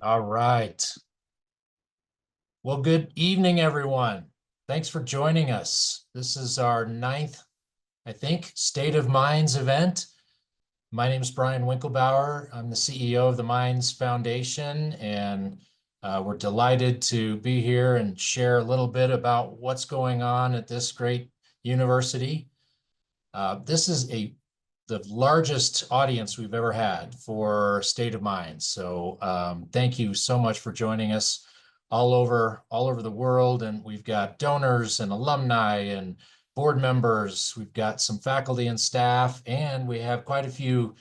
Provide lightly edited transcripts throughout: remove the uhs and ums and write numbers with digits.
All right. Well, good evening, everyone. Thanks for joining us. This is our ninth, I think, State of Minds event. My name is Brian Winkelbauer. I'm the CEO of the Minds Foundation, and we're delighted to be here and share a little bit about what's going on at this great university. This is the largest audience we've ever had for State of Mind. So thank you so much for joining us all over the world. And we've got donors and alumni and board members. We've got some faculty and staff, and we have quite a few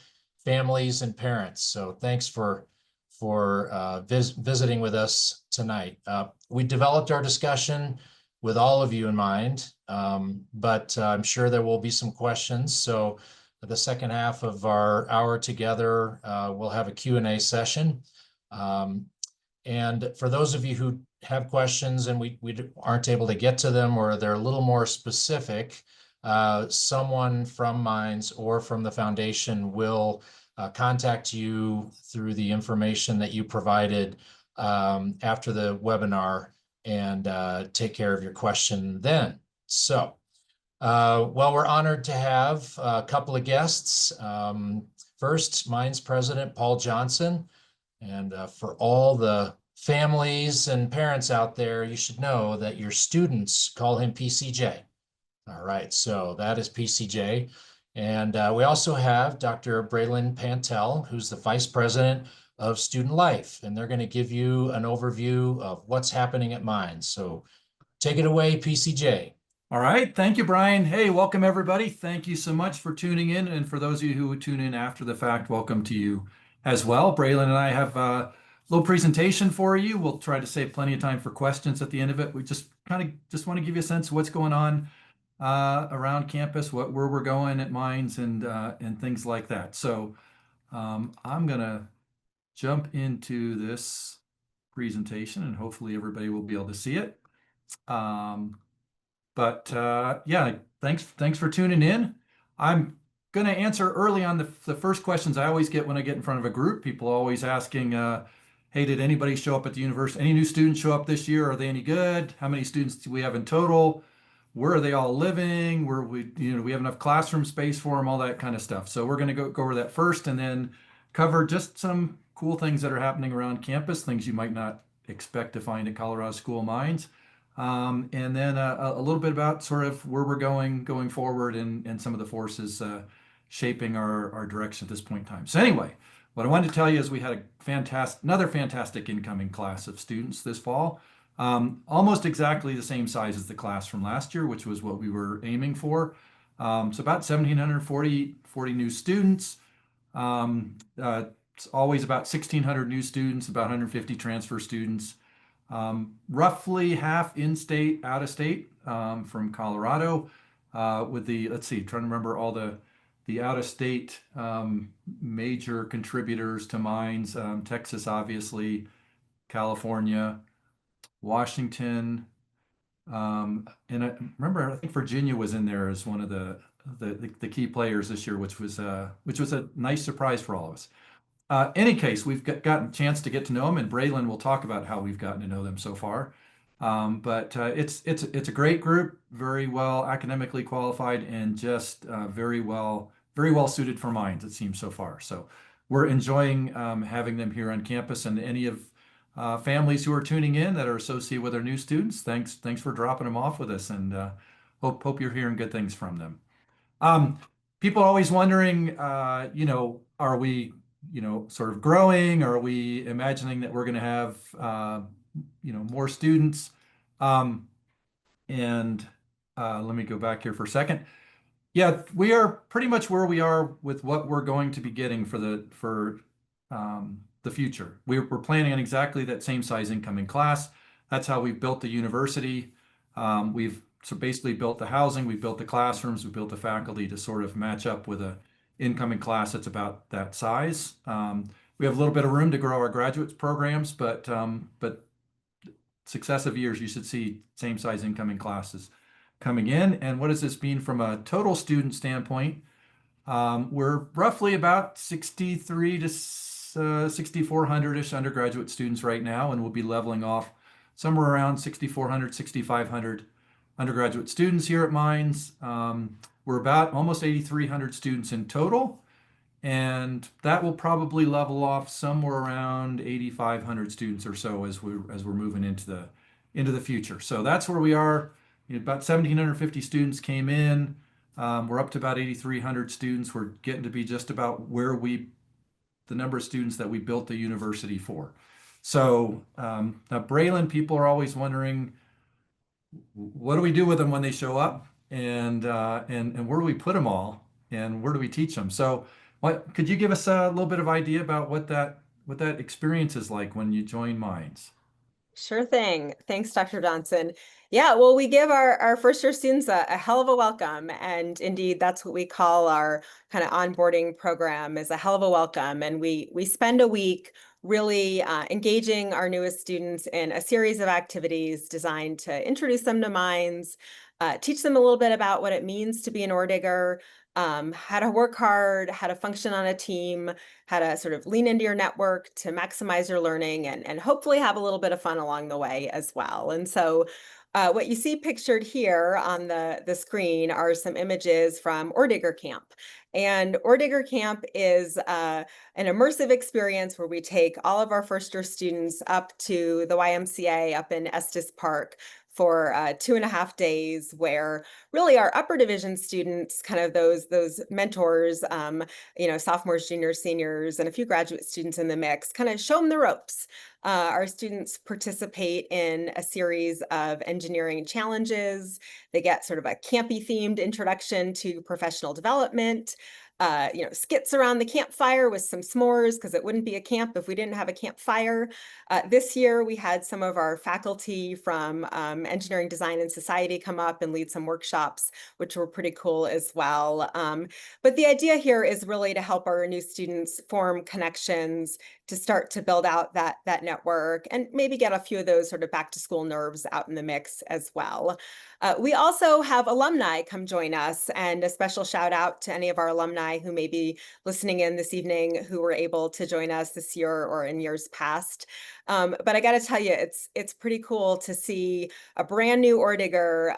families and parents. So thanks for visiting with us tonight. We developed our discussion with all of you in mind, but I'm sure there will be some questions. So the second half of our hour together, we'll have a Q&A session. And for those of you who have questions and we aren't able to get to them, or they're a little more specific, someone from Minds or from the foundation will contact you through the information that you provided after the webinar and take care of your question then. So, well, we're honored to have a couple of guests. First, Minds President Paul Johnson. And for all the families and parents out there, you should know that your students call him PCJ. All right, so that is PCJ. And we also have Dr. Braylon Pantel, who's the Vice President of Student Life, and they're going to give you an overview of what's happening at Minds. So take it away, PCJ. All right. Thank you, Brian. Hey, welcome everybody. Thank you so much for tuning in. And for those of you who would tune in after the fact, welcome to you as well. Braylon and I have a little presentation for you. We'll try to save plenty of time for questions at the end of it. We just want to give you a sense of what's going on around campus, where we're going at Minds and things like that. So I'm going to jump into this presentation and hopefully everybody will be able to see it. Yeah, thanks for tuning in. I'm going to answer early on the first questions I always get when I get in front of a group. People always asking, hey, did anybody show up at the university? Any new students show up this year? Are they any good? How many students do we have in total? Where are they all living? We have enough classroom space for them, all that kind of stuff. So we're going to go over that first and then cover just some cool things that are happening around campus, things you might not expect to find at Colorado School of Mines. And then a little bit about sort of where we're going forward and some of the forces shaping our direction at this point in time. So anyway, what I wanted to tell you is we had another fantastic incoming class of students this fall. Almost exactly the same size as the class from last year, which was what we were aiming for. So about 1,740 new students. It's always about 1,600 new students, about 150 transfer students. Roughly half in-state, out-of-state from Colorado. Let's see, trying to remember all the out-of-state major contributors to Minds. Texas, obviously, California, Washington, and I think Virginia was in there as one of the key players this year, which was a nice surprise for all of us. Any case, we've gotten a chance to get to know them, and Braylon will talk about how we've gotten to know them so far. It's a great group, very well academically qualified, and just very well suited for Minds, it seems so far. So we're enjoying having them here on campus, and any of families who are tuning in that are associated with our new students, thanks for dropping them off with us, and hope you're hearing good things from them. People are always wondering, are we sort of growing? Are we imagining that we're going to have, more students? Let me go back here for a second. Yeah, we are pretty much where we are with what we're going to be getting for the future. We're planning on exactly that same size incoming class. That's how we've built the university. We've basically built the housing, we've built the classrooms, we've built the faculty to sort of match up with a incoming class that's about that size. We have a little bit of room to grow our graduates programs, but successive years, you should see same size incoming classes coming in. And what does this mean from a total student standpoint? We're roughly about 63 to 6,400-ish undergraduate students right now, and we'll be leveling off somewhere around 6,400, 6,500 undergraduate students here at Mines. We're about almost 8,300 students in total, and that will probably level off somewhere around 8,500 students or so as we're moving into the future. So that's where we are. About 1,750 students came in. We're up to about 8,300 students. We're getting to be just about the number of students that we built the university for. So now Braylon, people are always wondering, what do we do with them when they show up, and where do we put them all, and where do we teach them? So, what could you give us a little bit of idea about what that experience is like when you join Minds? Sure thing. Thanks, Dr. Johnson. Yeah, well, we give our first year students a hell of a welcome. And indeed, that's what we call our kind of onboarding program, is a hell of a welcome. And we spend a week really engaging our newest students in a series of activities designed to introduce them to Minds, teach them a little bit about what it means to be an ore digger, how to work hard, how to function on a team, how to sort of lean into your network to maximize your learning, and hopefully have a little bit of fun along the way as well. And so what you see pictured here on the screen are some images from Ore Digger Camp. And Ore Digger Camp is an immersive experience where we take all of our first year students up to the YMCA up in Estes Park for 2.5 days, where really our upper division students, kind of those mentors, sophomores, juniors, seniors, and a few graduate students in the mix, kind of show them the ropes. Our students participate in a series of engineering challenges. They get sort of a campy themed introduction to professional development. Skits around the campfire with some s'mores, because it wouldn't be a camp if we didn't have a campfire. This year, we had some of our faculty from Engineering, Design, and Society come up and lead some workshops, which were pretty cool as well. But the idea here is really to help our new students form connections, to start to build out that network, and maybe get a few of those sort of back to school nerves out in the mix as well. We also have alumni come join us, and a special shout out to any of our alumni who may be listening in this evening who were able to join us this year or in years past. But I got to tell you, it's pretty cool to see a brand new ore digger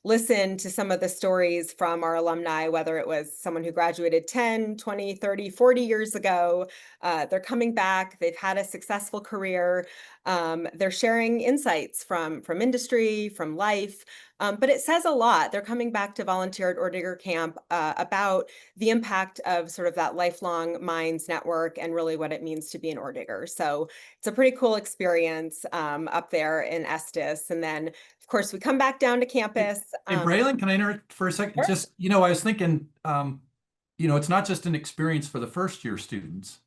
listen to some of the stories from our alumni, whether it was someone who graduated 10, 20, 30, 40 years ago. They're coming back, they've had a successful career. They're sharing insights from industry, from life. But it says a lot. They're coming back to volunteer at Ore Digger Camp about the impact of sort of that lifelong Minds network and really what it means to be an ore digger. So it's a pretty cool experience up there in Estes. And then, of course, we come back down to campus. Hey, Braylon, can I interrupt for a second? Sure. Just, I was thinking, it's not just an experience for the first year students,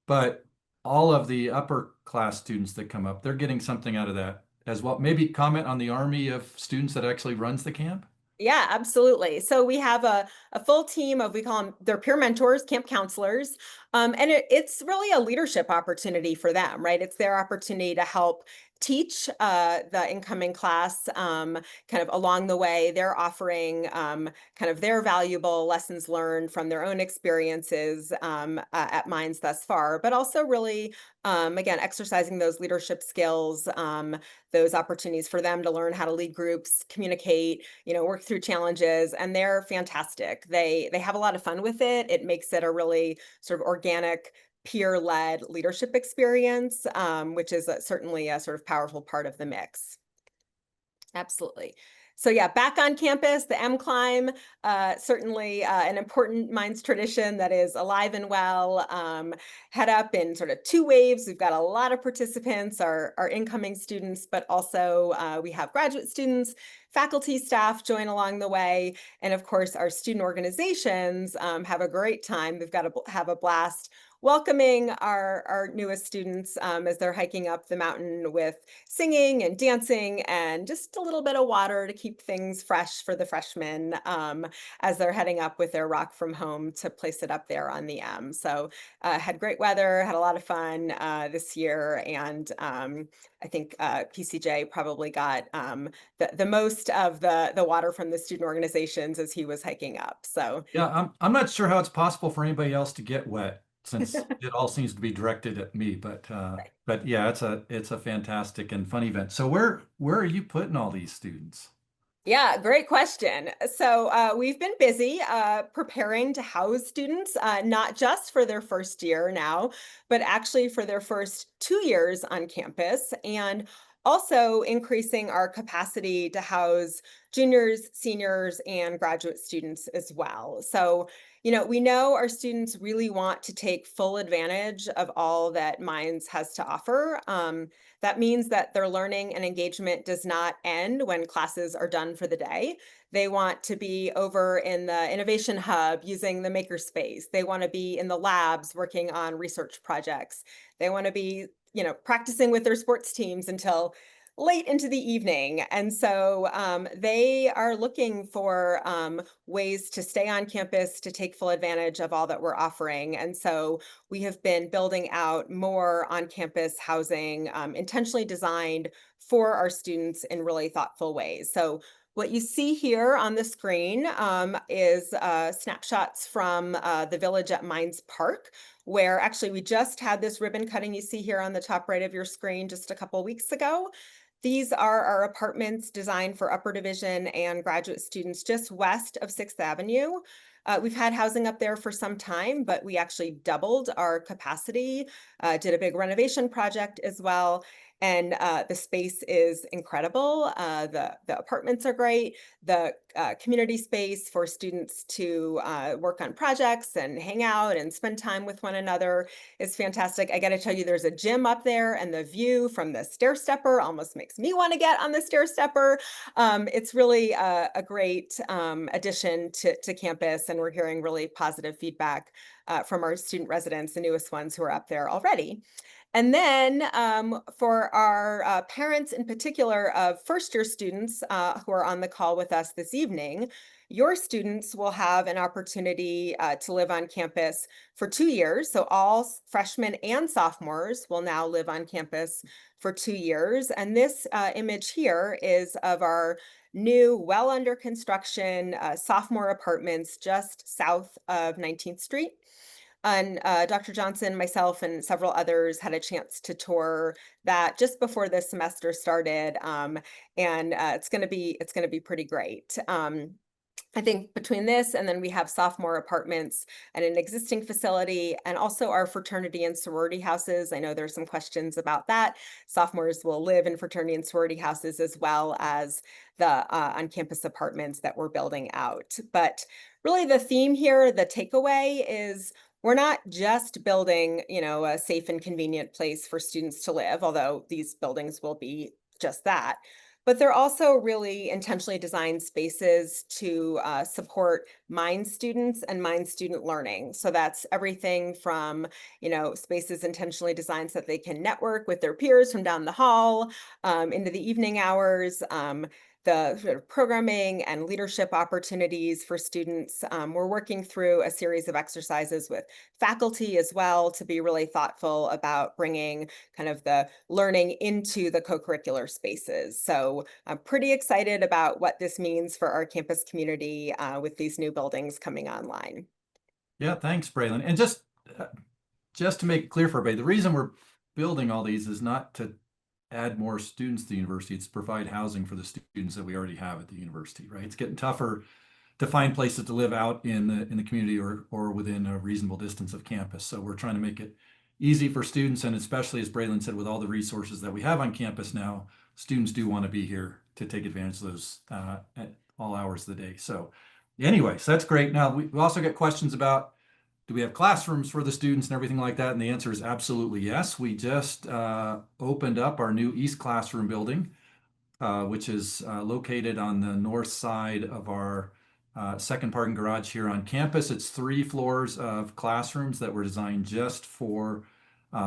but all of the upper class students that come up, they're getting something out of that as well. Maybe comment on the army of students that actually runs the camp. Yeah, absolutely. So we have a full team of, we call them, they're peer mentors, camp counselors. And it's really a leadership opportunity for them, right? It's their opportunity to help teach the incoming class kind of along the way. They're offering kind of their valuable lessons learned from their own experiences at Minds thus far, but also really, again, exercising those leadership skills, those opportunities for them to learn how to lead groups, communicate, work through challenges, and they're fantastic. They have a lot of fun with it. It makes it a really sort of organic, peer-led leadership experience, which is certainly a sort of powerful part of the mix. Absolutely. So yeah, back on campus, the M Climb, certainly an important Minds tradition that is alive and well. Head up in sort of 2 waves. We've got a lot of participants, our incoming students, but also we have graduate students, faculty, staff join along the way. And of course, our student organizations have a great time. They've got to have a blast welcoming our newest students as they're hiking up the mountain with singing and dancing and just a little bit of water to keep things fresh for the freshmen as they're heading up with their rock from home to place it up there on the M. So had great weather, had a lot of fun this year, and I think PCJ probably got the most of the water from the student organizations as he was hiking up. So Yeah, I'm not sure how it's possible for anybody else to get wet since it all seems to be directed at me, but yeah, it's a fantastic and fun event. So where are you putting all these students? Yeah, great question. So we've been busy preparing to house students, not just for their first year now, but actually for their first 2 years on campus, and also increasing our capacity to house juniors, seniors, and graduate students as well. So, we know our students really want to take full advantage of all that Minds has to offer. That means that their learning and engagement does not end when classes are done for the day. They want to be over in the innovation hub using the makerspace. They want to be in the labs working on research projects. They want to be, practicing with their sports teams until late into the evening. And so they are looking for ways to stay on campus to take full advantage of all that we're offering. And so we have been building out more on-campus housing, intentionally designed for our students in really thoughtful ways. So what you see here on the screen is snapshots from the village at Mines Park, where actually we just had this ribbon cutting you see here on the top right of your screen just a couple weeks ago. These are our apartments designed for upper division and graduate students just west of 6th Avenue. We've had housing up there for some time, but we actually doubled our capacity, did a big renovation project as well. And the space is incredible. The apartments are great. The community space for students to work on projects and hang out and spend time with one another is fantastic. I got to tell you, there's a gym up there, and the view from the stair stepper almost makes me want to get on the stair stepper. It's really a great addition to campus, and we're hearing really positive feedback from our student residents, the newest ones who are up there already. And then for our parents in particular of first-year students who are on the call with us this evening, your students will have an opportunity to live on campus for 2 years. So all freshmen and sophomores will now live on campus for 2 years. And this image here is of our new, well under construction sophomore apartments just south of 19th Street. And Dr. Johnson, myself, and several others had a chance to tour that just before this semester started, and it's gonna be pretty great. I think between this and then we have sophomore apartments and an existing facility and also our fraternity and sorority houses. I know there's some questions about that. Sophomores will live in fraternity and sorority houses as well as the on-campus apartments that we're building out. But really the theme here, the takeaway is we're not just building, a safe and convenient place for students to live, although these buildings will be just that. But they're also really intentionally designed spaces to support Mind students and Mind student learning. So that's everything from, spaces intentionally designed so that they can network with their peers from down the hall into the evening hours. The sort of programming and leadership opportunities for students. We're working through a series of exercises with faculty as well to be really thoughtful about bringing kind of the learning into the co-curricular spaces. So I'm pretty excited about what this means for our campus community with these new buildings coming online. Yeah, thanks, Braylon. And just to make it clear for everybody, the reason we're building all these is not to add more students to the university. It's to provide housing for the students that we already have at the university, right? It's getting tougher to find places to live out in the community or within a reasonable distance of campus. So we're trying to make it easy for students, and especially as Braylon said, with all the resources that we have on campus now, students do want to be here to take advantage of those at all hours of the day. So anyway, so that's great. Now we also get questions about, do we have classrooms for the students and everything like that? And the answer is absolutely yes. We just opened up our new East Classroom building, which is located on the north side of our second parking garage here on campus. It's 3 floors of classrooms that were designed just for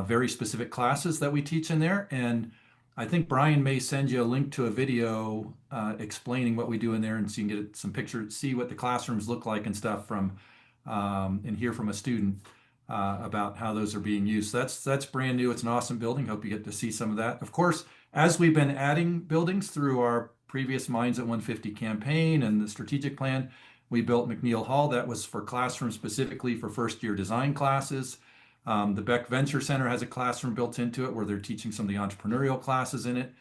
very specific classes that we teach in there. And I think Brian may send you a link to a video explaining what we do in there, and so you can get some pictures, see what the classrooms look like and stuff from and hear from a student about how those are being used. So that's brand new. It's an awesome building. Hope you get to see some of that. Of course, as we've been adding buildings through our previous Minds at 150 campaign and the strategic plan, we built McNeil Hall. That was for classrooms specifically for first year design classes. The Beck Venture Center has a classroom built into it where they're teaching some of the entrepreneurial classes in it.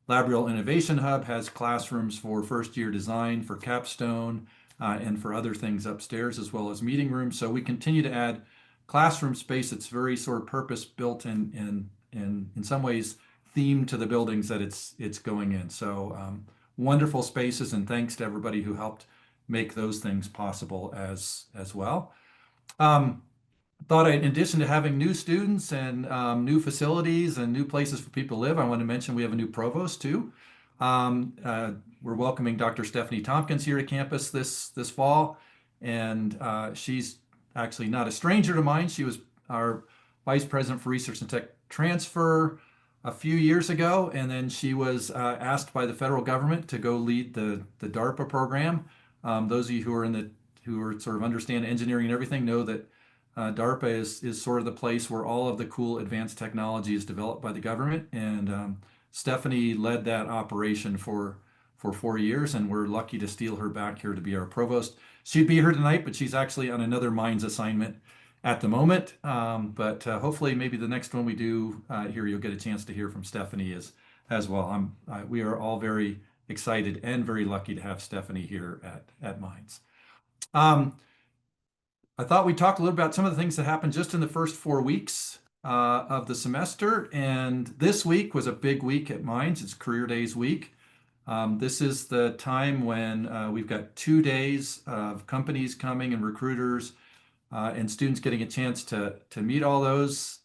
Laboral Innovation Hub has classrooms for first-year design, for capstone, and for other things upstairs, as well as meeting rooms. So we continue to add classroom space that's very sort of purpose-built and in some ways themed to the buildings that it's going in. So wonderful spaces, and thanks to everybody who helped make those things possible as well. Thought in addition to having new students and new facilities and new places for people to live, I want to mention we have a new provost too. We're welcoming Dr. Stephanie Tompkins here to campus this fall, and she's actually not a stranger to mine. She was our Vice President for Research and Tech Transfer a few years ago, and then she was asked by the federal government to go lead the DARPA program. Those of you who are sort of understand engineering and everything know that DARPA is sort of the place where all of the cool advanced technology is developed by the government, and Stephanie led that operation for 4 years, and we're lucky to steal her back here to be our provost. She'd be here tonight, but she's actually on another mines assignment at the moment. But hopefully maybe the next one we do here, you'll get a chance to hear from Stephanie as well. We are all very excited and very lucky to have Stephanie here at Mines. I thought we'd talk a little about some of the things that happened just in the first 4 weeks of the semester. And this week was a big week at Mines. It's Career Days week. This is the time when we've got 2 days of companies coming and recruiters and students getting a chance to meet all those.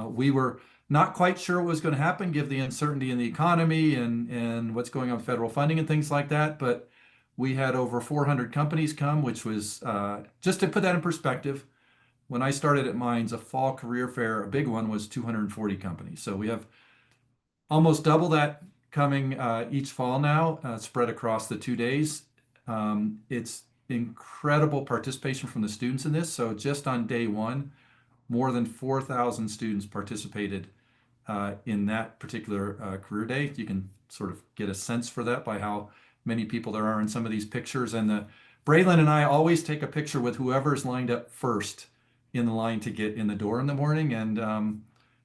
We were not quite sure what was going to happen, given the uncertainty in the economy and what's going on with federal funding and things like that. But we had over 400 companies come, which was, just to put that in perspective, when I started at Mines, a fall career fair, a big one, was 240 companies. So we have almost double that coming each fall now, spread across the 2 days. It's incredible participation from the students in this. So just on day one, more than 4,000 students participated in that particular career day. You can sort of get a sense for that by how many people there are in some of these pictures. And Braylon and I always take a picture with whoever's lined up first in the line to get in the door in the morning. And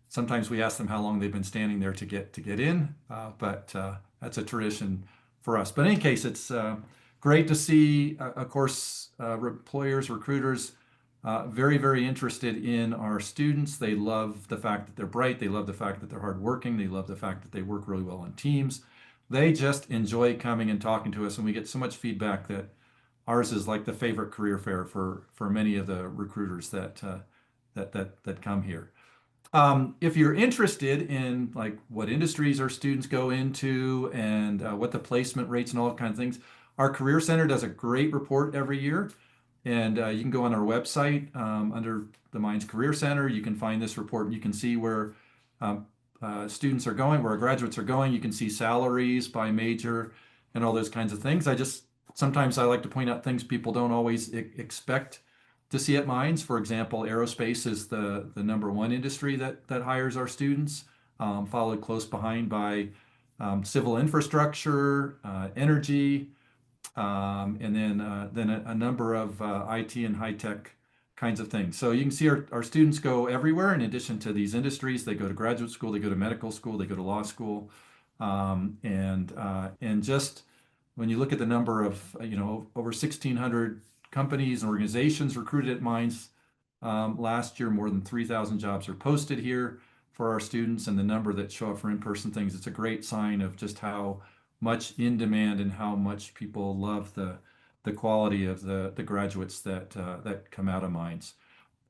sometimes we ask them how long they've been standing there to get in, but that's a tradition for us. But in any case, it's great to see, of course, employers, recruiters, very, very interested in our students. They love the fact that they're bright. They love the fact that they're hardworking. They love the fact that they work really well in teams. They just enjoy coming and talking to us, and we get so much feedback that ours is like the favorite career fair for many of the recruiters that come here. If you're interested in like what industries our students go into and what the placement rates and all that kind of things, our Career Center does a great report every year. And you can go on our website under the Mines Career Center. You can find this report and you can see where students are going, where our graduates are going. You can see salaries by major and all those kinds of things. Sometimes I like to point out things people don't always expect to see at Mines. For example, aerospace is the number one industry that hires our students, followed close behind by civil infrastructure, energy, and then a number of IT and high-tech kinds of things. So you can see our students go everywhere. In addition to these industries, they go to graduate school, they go to medical school, they go to law school, and just when you look at the number of over 1,600 companies and organizations recruited at Mines last year, more than 3,000 jobs are posted here for our students, and the number that show up for in-person things, it's a great sign of just how much in demand and how much people love the quality of the graduates that come out of Mines.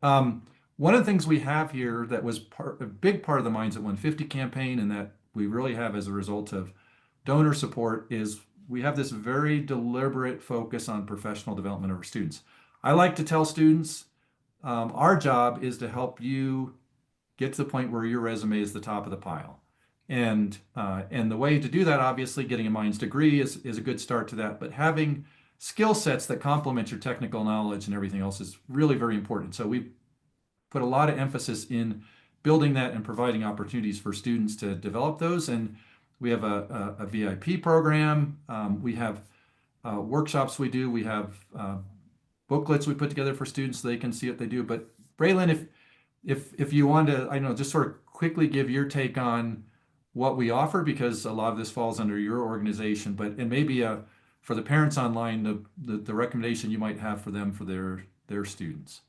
One of the things we have here that was a big part of the Mines at 150 campaign, and that we really have as a result of donor support, is we have this very deliberate focus on professional development of our students. I like to tell students, our job is to help you get to the point where your resume is the top of the pile. And the way to do that, obviously, getting a Mines degree is a good start to that, but having skill sets that complement your technical knowledge and everything else is really very important. So we put a lot of emphasis in building that and providing opportunities for students to develop those. And we have a VIP program. We have workshops we do. We have booklets we put together for students so they can see what they do. But Braylon, if you want to, I know, just sort of quickly give your take on what we offer, because a lot of this falls under your organization, but and maybe for the parents online, the recommendation you might have for them for their students.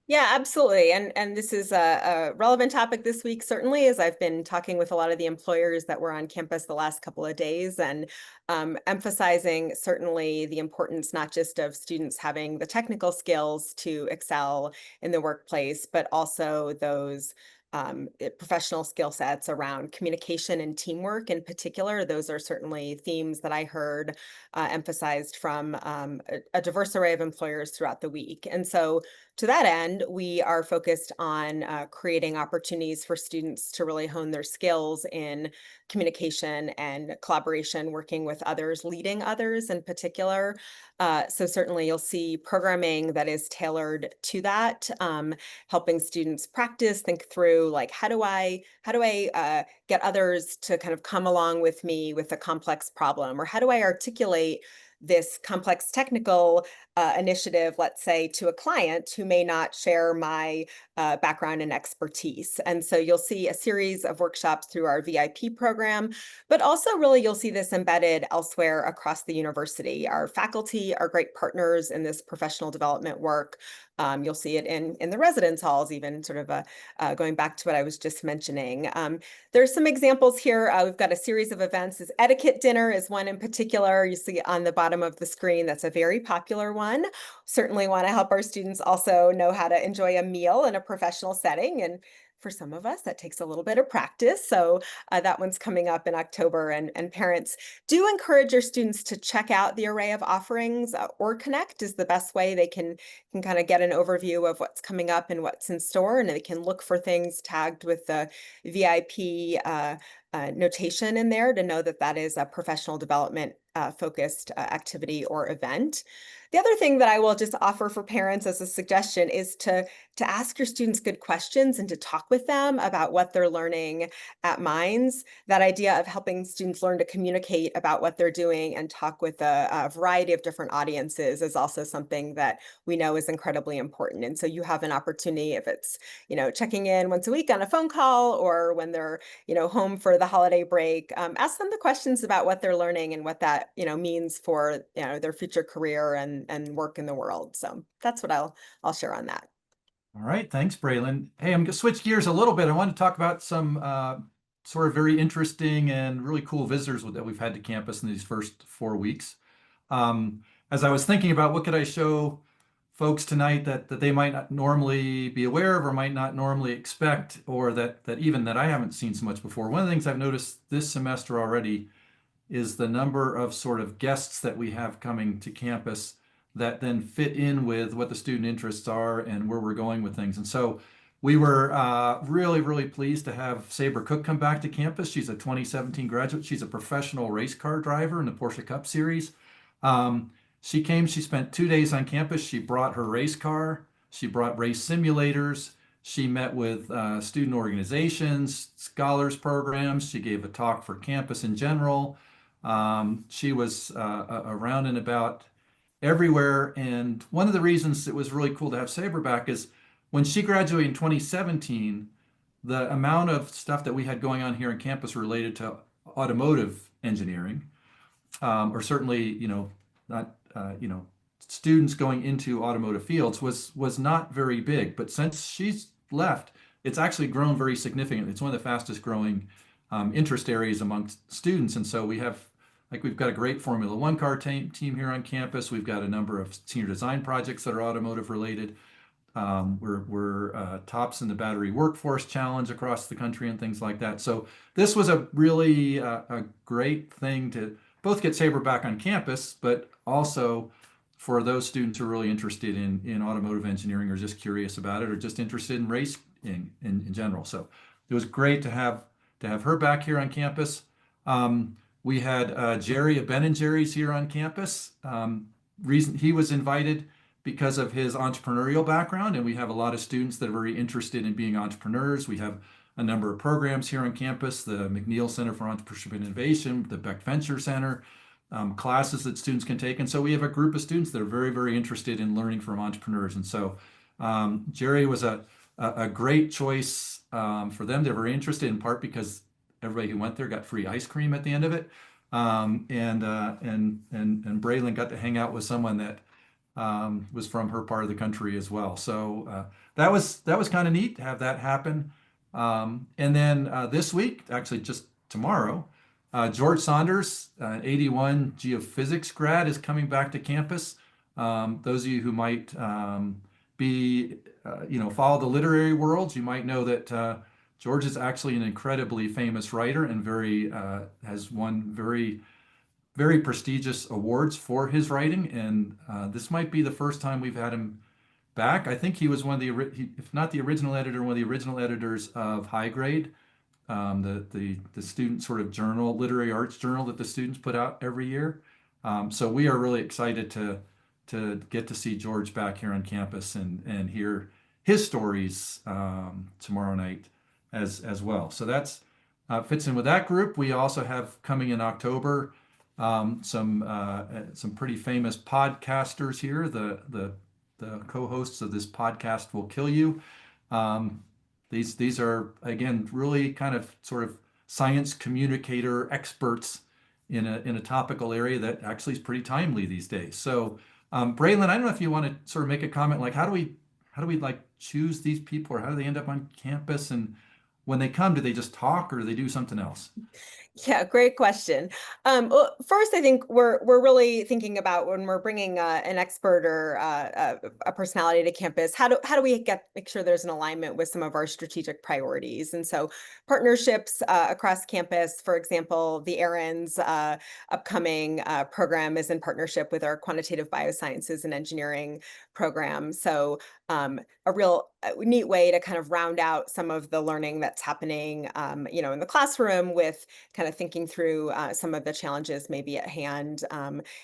Yeah, absolutely. And this is a relevant topic this week, certainly, as I've been talking with a lot of the employers that were on campus the last couple of days, and emphasizing certainly the importance not just of students having the technical skills to excel in the workplace, but also those professional skill sets around communication and teamwork in particular. Those are certainly themes that I heard emphasized from a diverse array of employers throughout the week. And so to that end, we are focused on creating opportunities for students to really hone their skills in communication and collaboration, working with others, leading others in particular. So certainly you'll see programming that is tailored to that, helping students practice, think through like, how do I get others to kind of come along with me with a complex problem, or how do I articulate this complex technical initiative, let's say, to a client who may not share my background and expertise. And so you'll see a series of workshops through our VIP program, but also really you'll see this embedded elsewhere across the university. Our faculty are great partners in this professional development work. You'll see it in the residence halls, even sort of going back to what I was just mentioning. There's some examples here. We've got a series of events. This etiquette dinner is one in particular. You see on the bottom of the screen, that's a very popular one. Certainly want to help our students also know how to enjoy a meal in a professional setting. And for some of us, that takes a little bit of practice. So that one's coming up in October. And parents, do encourage your students to check out the array of offerings. Or Connect is the best way they can kind of get an overview of what's coming up and what's in store. And they can look for things tagged with the VIP notation in there to know that that is a professional development focused activity or event. The other thing that I will just offer for parents as a suggestion is to ask your students good questions and to talk with them about what they're learning at Minds. That idea of helping students learn to communicate about what they're doing and talk with a variety of different audiences is also something that we know is incredibly important. And so you have an opportunity, if it's, checking in once a week on a phone call, or when they're, home for the holiday break, ask them the questions about what they're learning and what that, means for, their future career and work in the world. So that's what I'll share on that. All right, thanks, Braylon. Hey, I'm going to switch gears a little bit. I want to talk about some sort of very interesting and really cool visitors that we've had to campus in these first 4 weeks. As I was thinking about what could I show folks tonight that they might not normally be aware of or might not normally expect, or that even that I haven't seen so much before. One of the things I've noticed this semester already is the number of sort of guests that we have coming to campus that then fit in with what the student interests are and where we're going with things. And so we were really, really pleased to have Sabre Cook come back to campus. She's a 2017 graduate. She's a professional race car driver in the Porsche Cup Series. She came, she spent 2 days on campus. She brought her race car. She brought race simulators. She met with student organizations, scholars programs. She gave a talk for campus in general. She was around and about everywhere. And one of the reasons it was really cool to have Sabre back is when she graduated in 2017, the amount of stuff that we had going on here on campus related to automotive engineering, or certainly, not, students going into automotive fields was not very big. But since she's left, it's actually grown very significantly. It's one of the fastest growing interest areas amongst students. And so we've got a great Formula One car team here on campus. We've got a number of senior design projects that are automotive related. We're tops in the battery workforce challenge across the country and things like that. So this was a really a great thing to both get Sabre back on campus, but also for those students who are really interested in automotive engineering, or just curious about it, or just interested in racing in general. So it was great to have her back here on campus. We had Jerry of Ben & Jerry's here on campus. Reason he was invited because of his entrepreneurial background, and we have a lot of students that are very interested in being entrepreneurs. We have a number of programs here on campus, the McNeil Center for Entrepreneurship and Innovation, the Beck Venture Center, classes that students can take. And so we have a group of students that are very, very interested in learning from entrepreneurs. And so Jerry was a a great choice for them. They're very interested in part because everybody who went there got free ice cream at the end of it. And Braylon got to hang out with someone that was from her part of the country as well. So that was kind of neat to have that happen. And then this week, actually just tomorrow, George Saunders, 81 geophysics grad, is coming back to campus. Those of you who might be, follow the literary worlds, you might know that George is actually an incredibly famous writer and has won very prestigious awards for his writing. And this might be the first time we've had him back. I think he was one of if not the original editor, one of the original editors of High Grade, the student sort of journal, literary arts journal that the students put out every year. So we are really excited to get to see George back here on campus and hear his stories tomorrow night as well. So that's fits in with that group. We also have coming in October some pretty famous podcasters here. The co-hosts of this podcast will kill you. These are again really kind of sort of science communicator experts in a topical area that actually is pretty timely these days. So Braylon, I don't know if you want to sort of make a comment, like how do we like choose these people, or how do they end up on campus, and when they come, do they just talk or do they do something else? Yeah, great question. Well, first, I think we're really thinking about when we're bringing an expert or a personality to campus. How do we make sure there's an alignment with some of our strategic priorities? And so, partnerships across campus. For example, the Aaron's upcoming program is in partnership with our quantitative biosciences and engineering program. So, a real neat way to kind of round out some of the learning that's happening, in the classroom, with kind of thinking through some of the challenges maybe at hand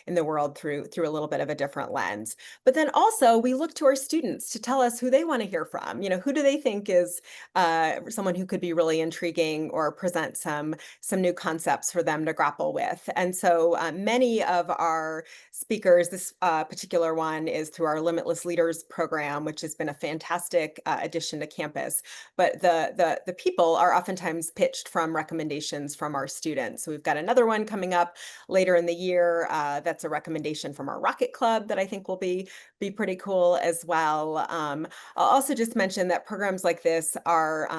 in the world through a little bit of a different lens. But then also we look to our students to tell us who they want to hear from. Who do they think is someone who could be really intriguing or present some new concepts for them to grapple with. And so many of our speakers, this particular one is through our Limitless Leaders program, which has been a fantastic addition to campus. But the people are oftentimes pitched from recommendations from our students. So we've got another one coming up later in the year. That's a recommendation from our Rocket Club that I think will be pretty cool as well. I'll also just mention that programs like this are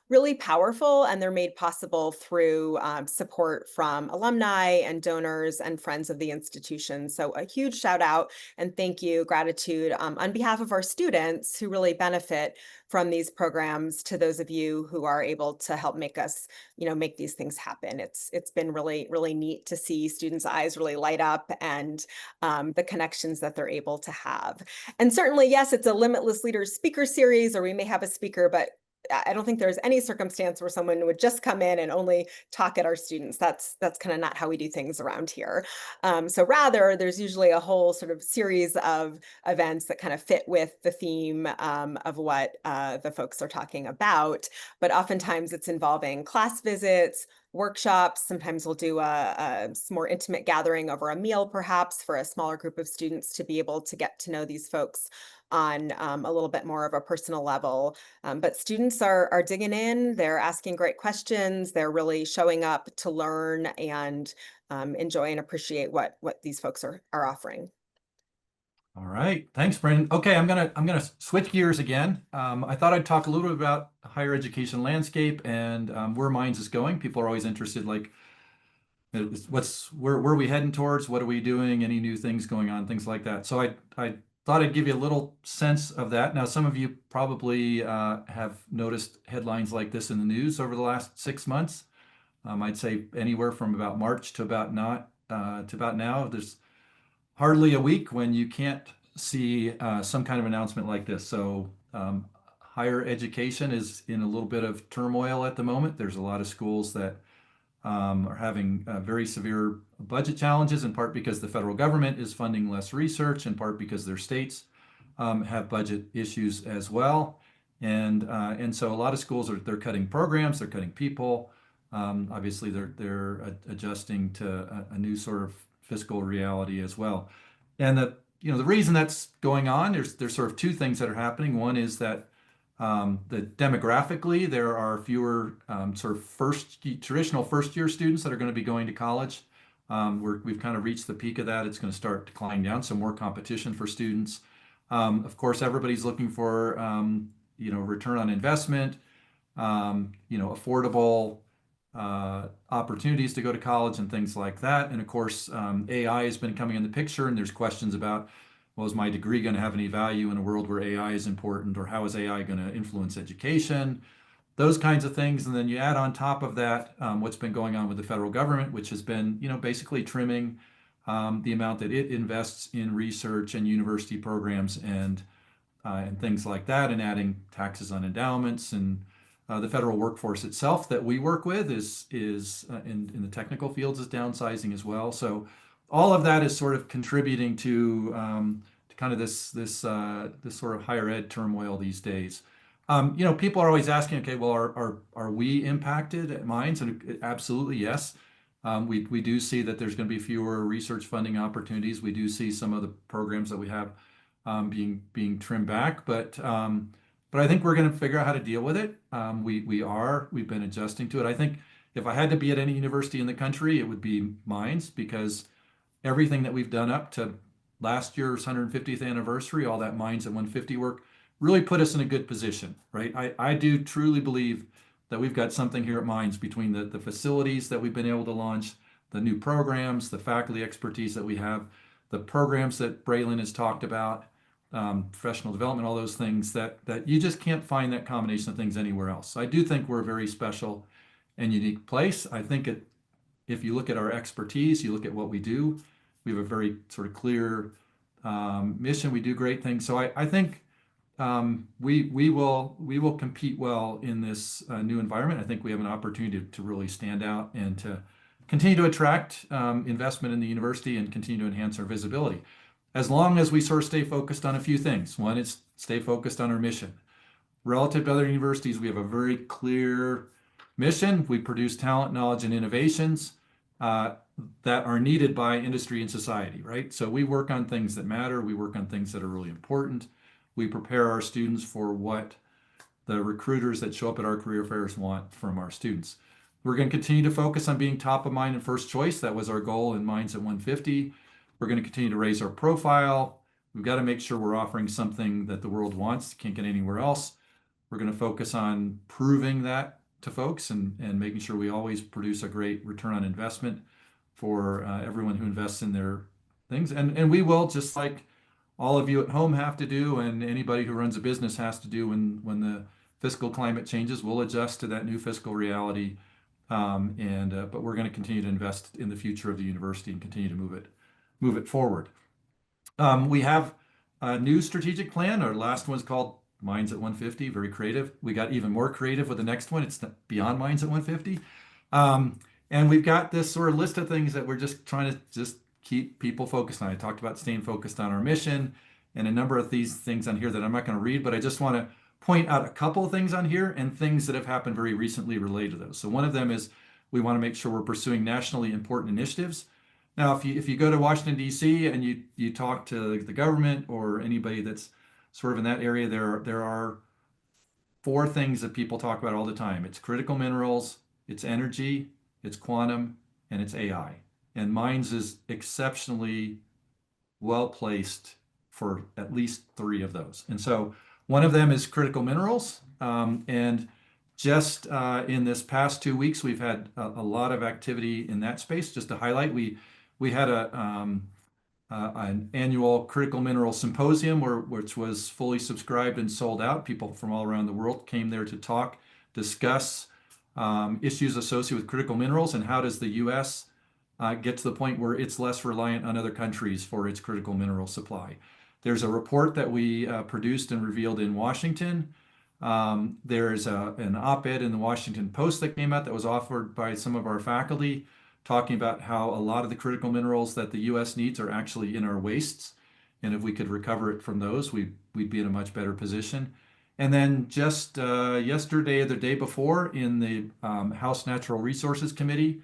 really powerful, and they're made possible through support from alumni and donors and friends of the institution. So a huge shout out and thank you, gratitude on behalf of our students who really benefit from these programs, to those of you who are able to help make us, make these things happen. It's been really, really neat to see students' eyes really light up, and the connections that they're able to have. And certainly, yes, it's a Limitless Leaders speaker series, or we may have a speaker, but I don't think there's any circumstance where someone would just come in and only talk at our students. That's kind of not how we do things around here. So rather, there's usually a whole sort of series of events that kind of fit with the theme of what the folks are talking about. But oftentimes it's involving class visits, workshops. Sometimes we'll do a more intimate gathering over a meal, perhaps, for a smaller group of students to be able to get to know these folks on a little bit more of a personal level. But students are digging in, they're asking great questions, they're really showing up to learn and enjoy and appreciate what these folks are offering. All right, thanks, Brandon. Okay, I'm gonna switch gears again. I thought I'd talk a little bit about the higher education landscape and where Minds is going. People are always interested, like, where are we heading towards? What are we doing? Any new things going on? Things like that. So I thought I'd give you a little sense of that. Now, some of you probably have noticed headlines like this in the news over the last 6 months. I'd say anywhere from about March to about now. There's hardly a week when you can't see some kind of announcement like this. So higher education is in a little bit of turmoil at the moment. There's a lot of schools that are having very severe budget challenges, in part because the federal government is funding less research, in part because their states have budget issues as well. And so a lot of schools they're cutting programs, they're cutting people. Obviously, they're adjusting to a new sort of fiscal reality as well. And the reason that's going on, there's sort of two things that are happening. One is that That demographically, there are fewer sort of traditional first-year students that are going to be going to college. We've kind of reached the peak of that. It's going to start declining down, so more competition for students. Of course, everybody's looking for return on investment, affordable opportunities to go to college and things like that. And of course, AI has been coming in the picture, and there's questions about, well, is my degree going to have any value in a world where AI is important, or how is AI going to influence education? Those kinds of things. And then you add on top of that what's been going on with the federal government, which has been, basically trimming the amount that it invests in research and university programs and things like that, and adding taxes on endowments. And the federal workforce itself that we work with is in the technical fields is downsizing as well. So all of that is sort of contributing to kind of this sort of higher ed turmoil these days. People are always asking, okay, well, are we impacted at Mines? And absolutely yes. We do see that there's going to be fewer research funding opportunities. We do see some of the programs that we have being trimmed back, but I think we're going to figure out how to deal with it. We've been adjusting to it. I think if I had to be at any university in the country, it would be Mines, because everything that we've done up to last year's 150th anniversary, all that Mines at 150 work, really put us in a good position, right? I do truly believe that we've got something here at Mines between the facilities that we've been able to launch, the new programs, the faculty expertise that we have, the programs that Braylon has talked about, professional development, all those things that you just can't find that combination of things anywhere else. So I do think we're a very special and unique place. I think if you look at our expertise, you look at what we do, we have a very sort of clear mission. We do great things. So I think we will compete well in this new environment. I think we have an opportunity to really stand out and to continue to attract investment in the university and continue to enhance our visibility, as long as we sort of stay focused on a few things. One is stay focused on our mission. Relative to other universities, we have a very clear mission. We produce talent, knowledge, and innovations that are needed by industry and society, right? So we work on things that matter. We work on things that are really important. We prepare our students for what the recruiters that show up at our career fairs want from our students. We're going to continue to focus on being top of mind and first choice. That was our goal in Minds at 150. We're going to continue to raise our profile. We've got to make sure we're offering something that the world wants, can't get anywhere else. We're going to focus on proving that to folks and making sure we always produce a great return on investment for everyone who invests in their things. And we will, just like all of you at home have to do, and anybody who runs a business has to do when the fiscal climate changes, we'll adjust to that new fiscal reality. But we're going to continue to invest in the future of the university and continue to move it forward. We have a new strategic plan. Our last one's called Minds at 150, very creative. We got even more creative with the next one. It's beyond Minds at 150. And we've got this sort of list of things that we're just trying to just keep people focused on. I talked about staying focused on our mission and a number of these things on here that I'm not going to read, but I just want to point out a couple of things on here and things that have happened very recently related to those. So one of them is we want to make sure we're pursuing nationally important initiatives. Now, if you go to Washington, D.C. and you talk to the government or anybody that's sort of in that area, there are four things that people talk about all the time. It's critical minerals, it's energy, it's quantum, and it's AI. And Mines is exceptionally well placed for at least three of those. And so one of them is critical minerals. And just in this past 2 weeks, we've had a lot of activity in that space. Just to highlight, we had an annual critical mineral symposium which was fully subscribed and sold out. People from all around the world came there to talk, discuss issues associated with critical minerals and how does the U.S. Get to the point where it's less reliant on other countries for its critical mineral supply. There's a report that we produced and revealed in Washington. There's an op-ed in the Washington Post that came out that was offered by some of our faculty, talking about how a lot of the critical minerals that the U.S. needs are actually in our wastes. And if we could recover it from those, we'd be in a much better position. And then just yesterday or the day before in the House Natural Resources Committee,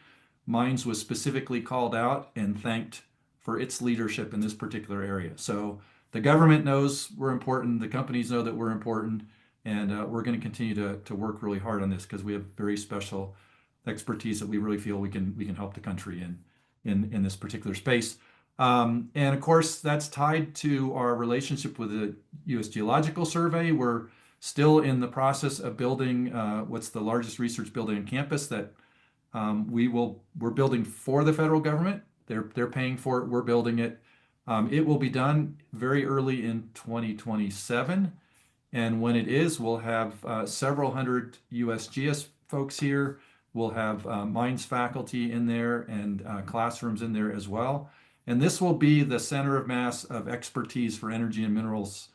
Mines was specifically called out and thanked for its leadership in this particular area. So the government knows we're important, the companies know that we're important, And we're going to continue to work really hard on this because we have very special expertise that we really feel we can help the country in this particular space. And of course, that's tied to our relationship with the U.S. Geological Survey. We're still in the process of building what's the largest research building on campus that we're building for the federal government. They're paying for it. We're building it. It will be done very early in 2027. And when it is, we'll have several hundred USGS folks here. We'll have mines faculty in there and classrooms in there as well. And this will be the center of mass of expertise for energy and minerals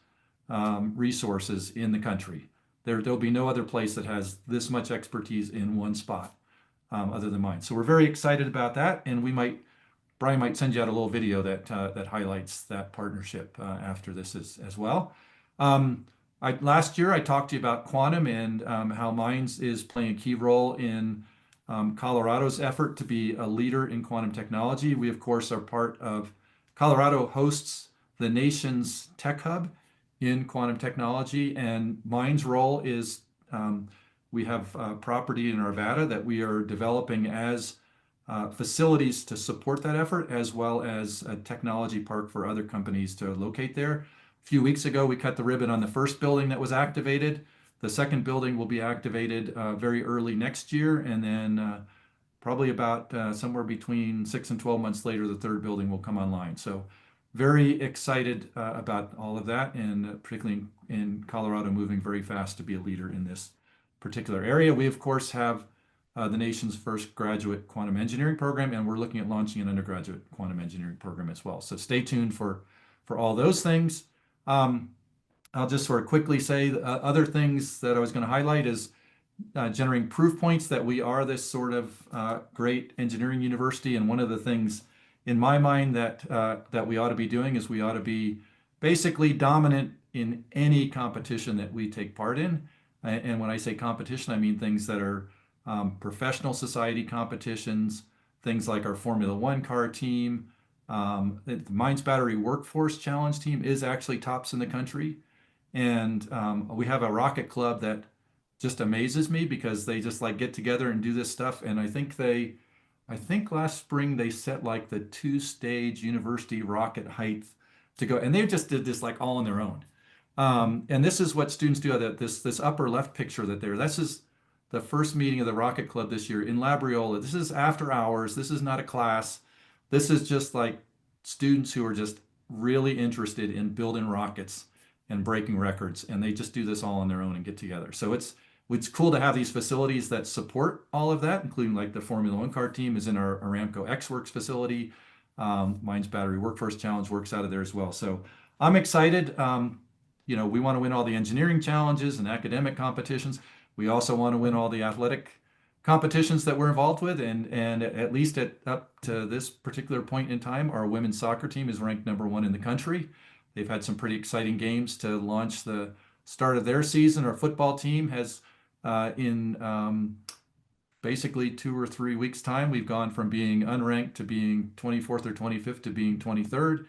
resources in the country. There'll be no other place that has this much expertise in one spot other than mine. So we're very excited about that. And Brian might send you out a little video that highlights that partnership after this as well. Last year, I talked to you about quantum and how Mines is playing a key role in Colorado's effort to be a leader in quantum technology. We, of course, are part of Colorado hosts the nation's tech hub in quantum technology, and Mines' role is we have property in Arvada that we are developing as facilities to support that effort, as well as a technology park for other companies to locate there. A few weeks ago, we cut the ribbon on the first building that was activated. The second building will be activated very early next year, and then probably about somewhere between 6 and 12 months later, the third building will come online. So very excited about all of that, and particularly in Colorado, moving very fast to be a leader in this particular area. We, of course, have the nation's first graduate quantum engineering program, and we're looking at launching an undergraduate quantum engineering program as well. So stay tuned for all those things. I'll just sort of quickly say other things that I was going to highlight is generating proof points that we are this sort of great engineering university. And one of the things in my mind that we ought to be doing is we ought to be basically dominant in any competition that we take part in. And when I say competition, I mean things that are professional society competitions, things like our Formula One car team. The Mines Battery Workforce Challenge team is actually tops in the country. And we have a rocket club that just amazes me because they just like get together and do this stuff. And I think last spring they set like the 2-stage university rocket height to go. And they just did this like all on their own. And this is what students do. This upper left picture this is the first meeting of the Rocket Club this year in Labriola. This is after hours. This is not a class. This is just like students who are just really interested in building rockets and breaking records. And they just do this all on their own and get together. So it's cool to have these facilities that support all of that, including like the Formula One car team is in our Aramco X-Works facility. Mines Battery Workforce Challenge works out of there as well. So I'm excited. We want to win all the engineering challenges and academic competitions. We also want to win all the athletic competitions that we're involved with, and at least up to this particular point in time, our women's soccer team is ranked #1 in the country. They've had some pretty exciting games to launch the start of their season. Our football team has, in basically 2 or 3 weeks' time, we've gone from being unranked to being 24th or 25th to being 23rd.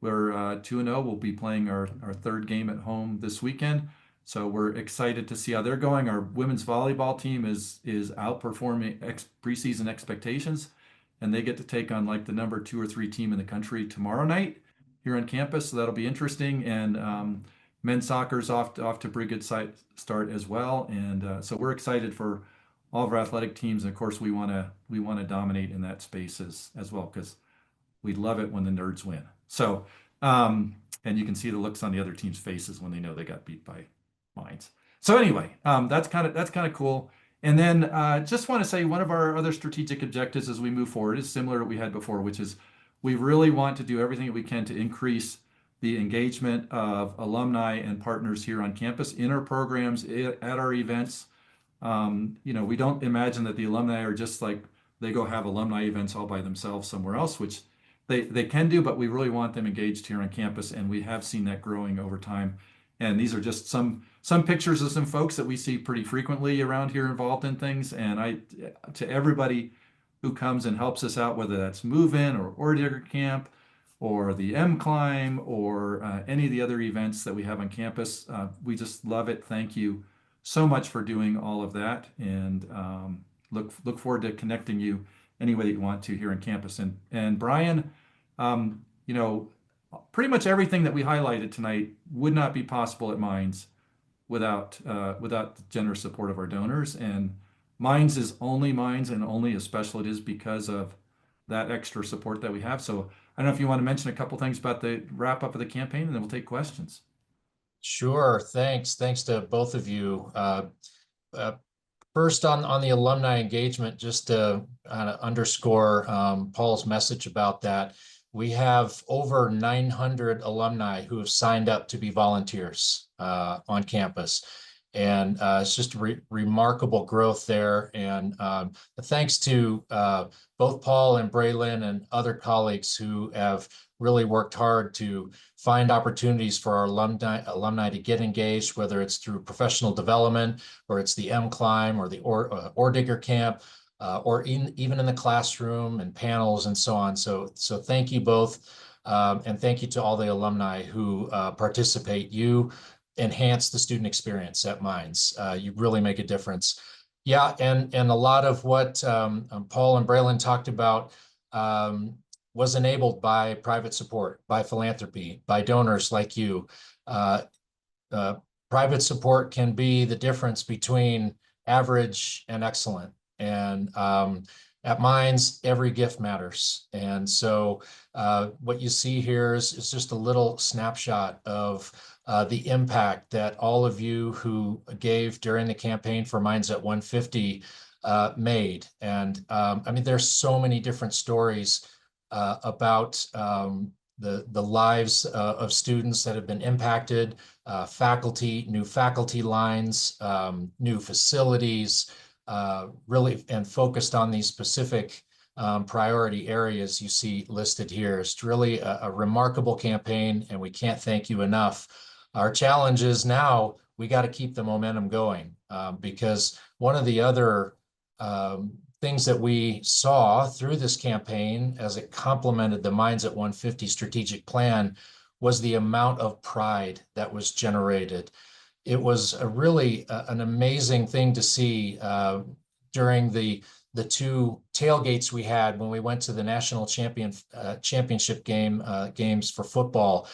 We're 2-0. We'll be playing our third game at home this weekend. So we're excited to see how they're going. Our women's volleyball team is outperforming preseason expectations, and they get to take on like the number 2 or 3 team in the country tomorrow night here on campus. So that'll be interesting. And men's soccer's off to a pretty good start as well. And so we're excited for all of our athletic teams. And of course, we want to dominate in that space as well, because we love it when the nerds win. So and you can see the looks on the other team's faces when they know they got beat by Mines. So anyway, that's kind of cool. And then just want to say one of our other strategic objectives as we move forward is similar to what we had before, which is we really want to do everything that we can to increase the engagement of alumni and partners here on campus in our programs, at our events. We don't imagine that the alumni are just like they go have alumni events all by themselves somewhere else, which they can do, but we really want them engaged here on campus, and we have seen that growing over time. And these are just some pictures of some folks that we see pretty frequently around here involved in things. And to everybody who comes and helps us out, whether that's move-in or Ore Digger Camp or the M Climb or any of the other events that we have on campus. We just love it. Thank you so much for doing all of that, and look forward to connecting you any way that you want to here on campus. And Brian, you know, pretty much everything that we highlighted tonight would not be possible at Minds without the generous support of our donors. And Minds is only Minds and only as special it is because of that extra support that we have. So I don't know if you want to mention a couple things about the wrap up of the campaign, and then we'll take questions. Sure, thanks. Thanks to both of you. Uh, First on the alumni engagement, just to underscore Paul's message about that, we have over 900 alumni who have signed up to be volunteers on campus. And it's just remarkable growth there. And thanks to both Paul and Braylon and other colleagues who have really worked hard to find opportunities for our alumni to get engaged, whether it's through professional development, or it's the M Climb or the Ore Digger Camp, or even in the classroom and panels and so on. So thank you both. And thank you to all the alumni who participate. You enhance the student experience at Minds. You really make a difference. Yeah, and a lot of what Paul and Braylon talked about was enabled by private support, by philanthropy, by donors like you. Private support can be the difference between average and excellent. And at Minds, every gift matters. And so what you see here is just a little snapshot of the impact that all of you who gave during the campaign for Minds at 150 made. And I mean, there's so many different stories about the lives of students that have been impacted, faculty, new faculty lines, new facilities, really, and focused on these specific priority areas you see listed here. It's really a remarkable campaign, and we can't thank you enough. Our challenge is now we got to keep the momentum going because one of the other things that we saw through this campaign as it complemented the Minds at 150 strategic plan was the amount of pride that was generated. It was a really an amazing thing to see during the two tailgates we had when we went to the national championship games for football,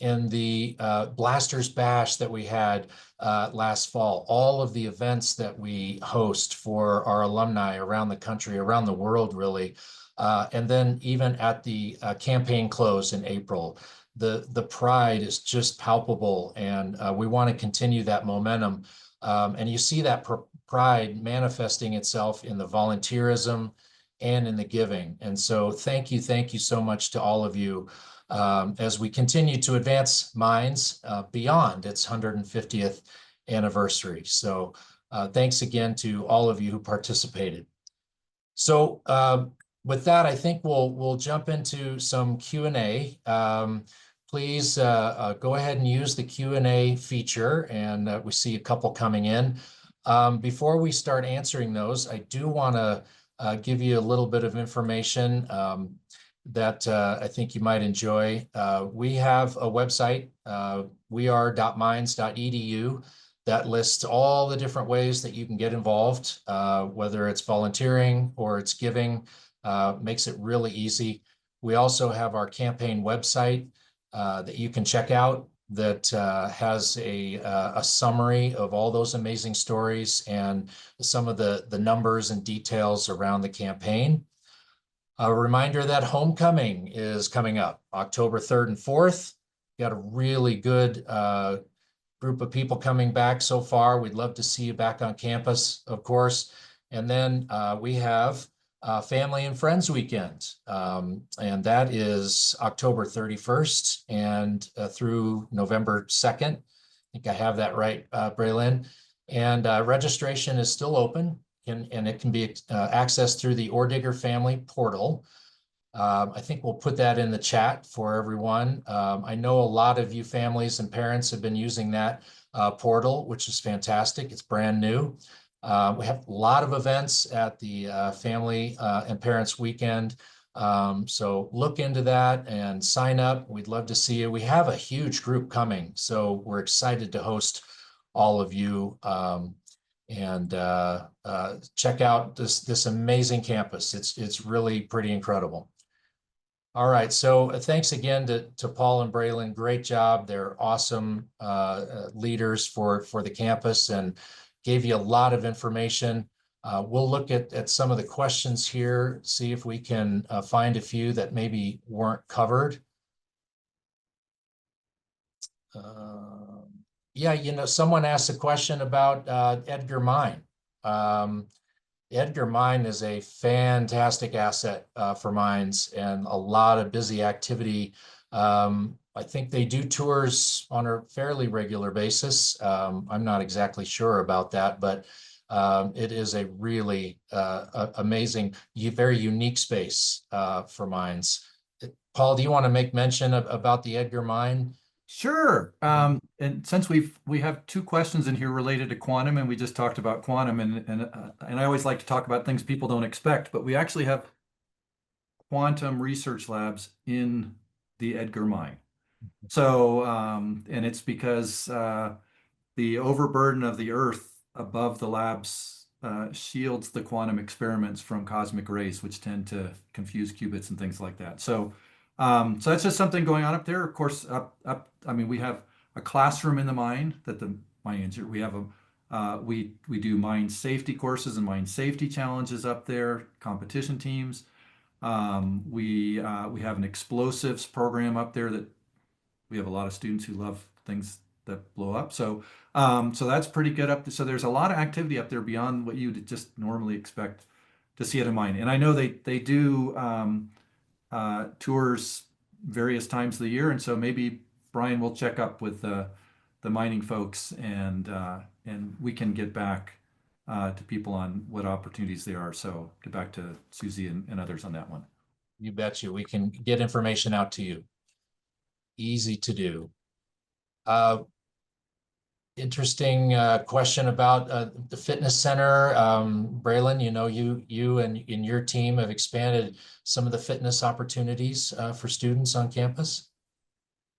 in the Blasters Bash that we had last fall, all of the events that we host for our alumni around the country, around the world, really. And then even at the campaign close in April, the pride is just palpable, and we want to continue that momentum. And you see that pride manifesting itself in the volunteerism and in the giving. And so thank you so much to all of you as we continue to advance Minds beyond its 150th anniversary. So thanks again to all of you who participated. So with that, I think we'll jump into some Q&A. Please go ahead and use the Q&A feature, and we see a couple coming in. Before we start answering those, I do want to give you a little bit of information that I think you might enjoy. We have a website, weare.minds.edu, that lists all the different ways that you can get involved, whether it's volunteering or it's giving, makes it really easy. We also have our campaign website that you can check out that has a summary of all those amazing stories and some of the numbers and details around the campaign. A reminder that homecoming is coming up October 3rd and 4th. Got a really good group of people coming back so far. We'd love to see you back on campus, of course. And then we have Family and Friends Weekend, and that is October 31st and through November 2nd. I think I have that right, Braylon. And registration is still open, and it can be accessed through the Ore Digger Family portal. I think we'll put that in the chat for everyone. I know a lot of you families and parents have been using that portal, which is fantastic. It's brand new. We have a lot of events at the Family and Parents Weekend. So look into that and sign up. We'd love to see you. We have a huge group coming, so we're excited to host all of you. And check out this amazing campus. It's really pretty incredible. All right, so thanks again to Paul and Braylon. Great job. They're awesome leaders for the campus and gave you a lot of information. We'll look at some of the questions here, see if we can find a few that maybe weren't covered. Yeah, someone asked a question about Edgar Mine. Edgar Mine is a fantastic asset for mines and a lot of busy activity. I think they do tours on a fairly regular basis. I'm not exactly sure about that, but it is a really amazing, very unique space for mines. Paul, do you want to make mention about the Edgar Mine? Sure. And since we have two questions in here related to quantum, and we just talked about quantum, and I always like to talk about things people don't expect, but we actually have quantum research labs in the Edgar Mine. So, and it's because the overburden of the Earth above the labs shields the quantum experiments from cosmic rays, which tend to confuse qubits and things like that. So that's just something going on up there. Of course, I mean, we have a classroom in the mine that the mines. We have we do mine safety courses and mine safety challenges up there. Competition teams. We have an explosives program up there that we have a lot of students who love things that blow up. So that's pretty good up there. So there's a lot of activity up there beyond what you'd just normally expect to see at a mine. And I know they do tours various times of the year, and so maybe Brian will check up with the mining folks, and we can get back to people on what opportunities there are. So get back to Susie and others on that one. You bet you. We can get information out to you. Easy to do. Interesting question about the fitness center. Braylon, you and your team have expanded some of the fitness opportunities for students on campus.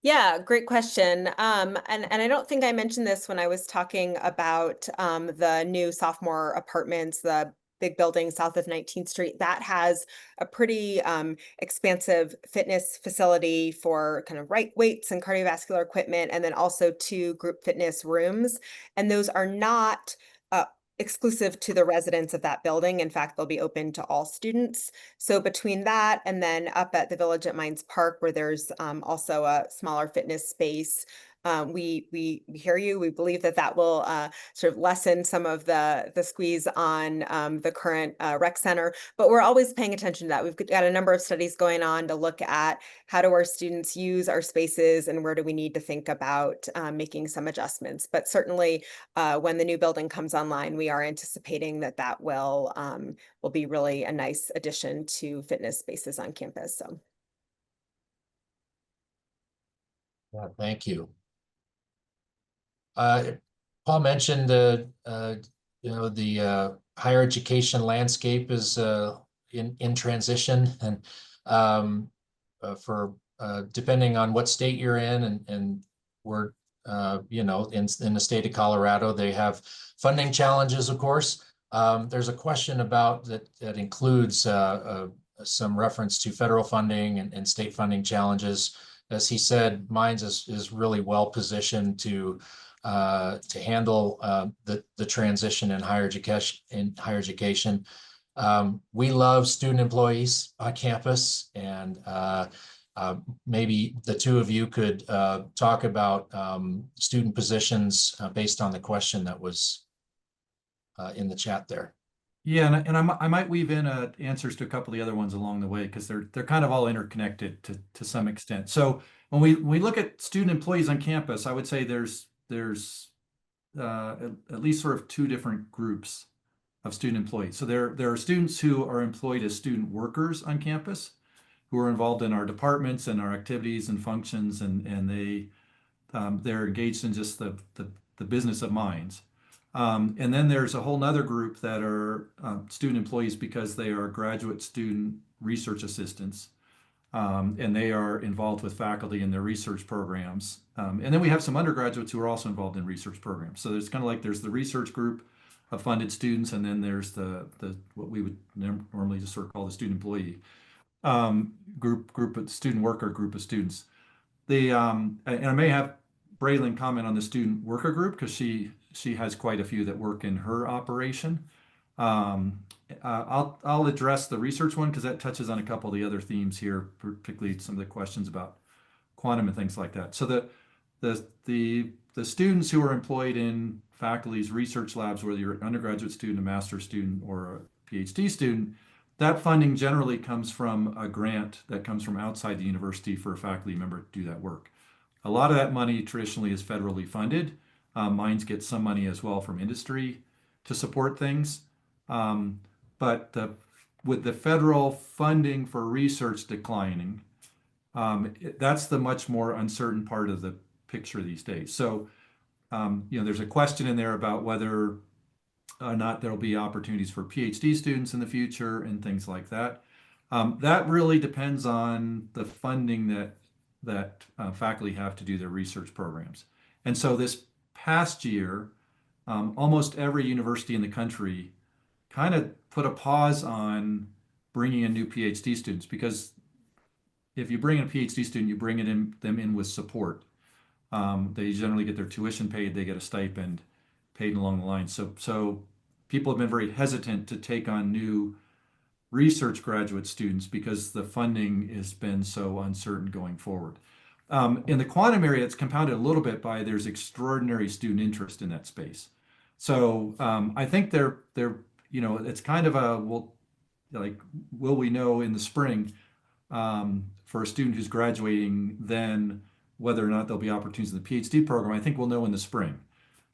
Yeah, great question. And I don't think I mentioned this when I was talking about the new sophomore apartments, the big building south of 19th Street. That has a pretty expansive fitness facility for kind of weights and cardiovascular equipment, and then also two group fitness rooms. And those are not exclusive to the residents of that building. In fact, they'll be open to all students. So between that and then up at the Village at Mines Park, where there's also a smaller fitness space, we hear you. We believe that will sort of lessen some of the squeeze on the current rec center. But we're always paying attention to that. We've got a number of studies going on to look at how do our students use our spaces and where do we need to think about making some adjustments. But certainly, when the new building comes online, we are anticipating that will be really a nice addition to fitness spaces on campus. So. Yeah, thank you. Paul mentioned the higher education landscape is in transition, and for depending on what state you're in, and we're in the state of Colorado, they have funding challenges, of course. There's a question about that includes some reference to federal funding and state funding challenges. As he said, Mines is really well positioned to handle the transition in higher education. We love student employees on campus, and maybe the two of you could talk about student positions based on the question that was in the chat there. Yeah, and I might weave in answers to a couple of the other ones along the way, because they're kind of all interconnected to some extent. So when we look at student employees on campus, I would say there's at least sort of two different groups of student employees. So there are students who are employed as student workers on campus, who are involved in our departments and our activities and functions, and they're engaged in just the business of mines. And then there's a whole nother group that are student employees because they are graduate student research assistants. And they are involved with faculty in their research programs. And then we have some undergraduates who are also involved in research programs. So there's kind of like there's the research group of funded students, and then there's the what we would normally just sort of call the student employee group of student worker group of students. And I may have Braylon comment on the student worker group because she has quite a few that work in her operation. I'll address the research one because that touches on a couple of the other themes here, particularly some of the questions about quantum and things like that. So the students who are employed in faculty's research labs, whether you're an undergraduate student, a master's student, or a PhD student, that funding generally comes from a grant that comes from outside the university for a faculty member to do that work. A lot of that money traditionally is federally funded. Mines get some money as well from industry to support things. But with the federal funding for research declining, that's the much more uncertain part of the picture these days. So, there's a question in there about whether or not there'll be opportunities for PhD students in the future and things like that. That really depends on the funding that faculty have to do their research programs. And so this past year, almost every university in the country kind of put a pause on bringing in new PhD students, because if you bring in a PhD student, you bring them in with support. They generally get their tuition paid, they get a stipend paid along the line. So people have been very hesitant to take on new research graduate students because the funding has been so uncertain going forward. In the quantum area, it's compounded a little bit by there's extraordinary student interest in that space. So I think they're it's kind of a will we know in the spring for a student who's graduating then whether or not there'll be opportunities in the PhD program. I think we'll know in the spring.